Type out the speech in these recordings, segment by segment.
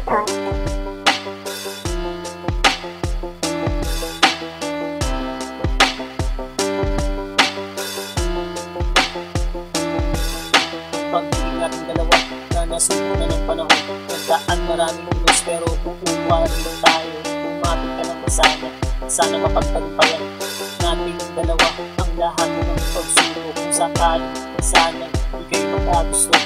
Record. Pagtingin natin dalawa na nasuko na ng panahon, nagdaan maraming ulos pero kukuha rin tayo. Umapit ka lang sana mapagtagumpayan nating dalawa ang lahat ng pagsuro. Kung sakali sana ika'y magkagusto,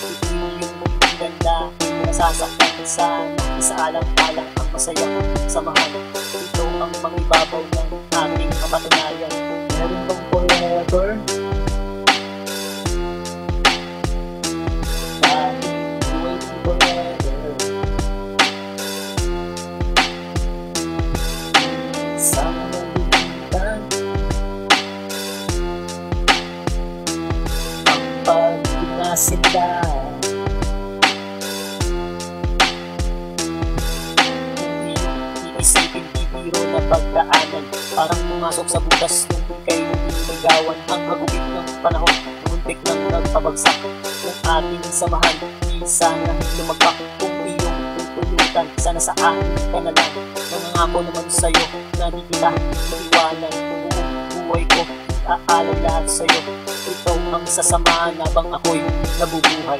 ito yung ganda, nasasaktan sana isaalang-alang ang masaya samahan. Ito ang mangibabaw ng ating kapatunayan. Meron bang forever? Sila hindi iisipin bibiro na pagdaanan, parang pumasok sa butas nung ika'y nililigawan. Ang hagupit ng panahon, muntik nang nagpabagsak ng ating samahan. Di sana lumagpak kung iyong tutulutan, sana sa akin ka na lang. Nangangako naman sa'yo na di kita iiwanan. Buong buhay ko aalay lahat sa'yo. Ito ang sasamahan habang ako'y nabubuhay.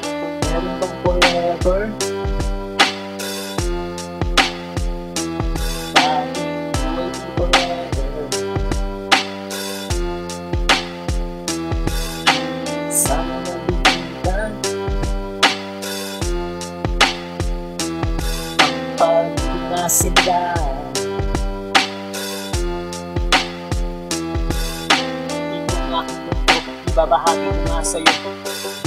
Meron bang forever? Laging waiting forever. Sana nabibigyan ang pag-inasin lang. Ibabahagi ko nga sa'yo,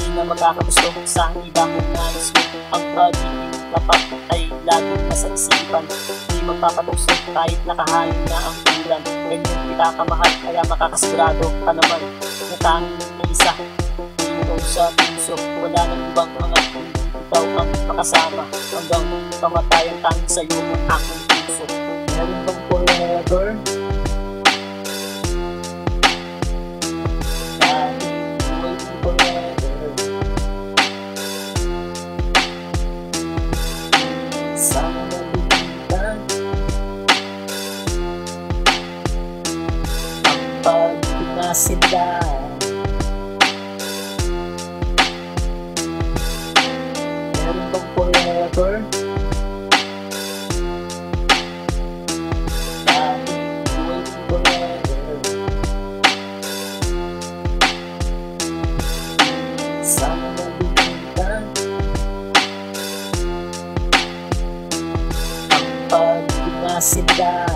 di na magkakagusto sa iba kong nais ko. Ang pagiging tapat ay laging nasa isipan, di magpapatusok kahit nakahain na ang ulan. Ganyan kita kamahal, kaya makakasigurado ka naman na tanging ng isa dito sa puso. Wala nang ibang angat, kundi ikaw ang makasama hanggang kamatayan. Tanging sa'yo ang aking puso. Meron bang forever? Sana nabibigyan ang pag-inasin lang. Meron bang forever? Laging waiting forever. Sana nabibigyan ang pag-inasin lang.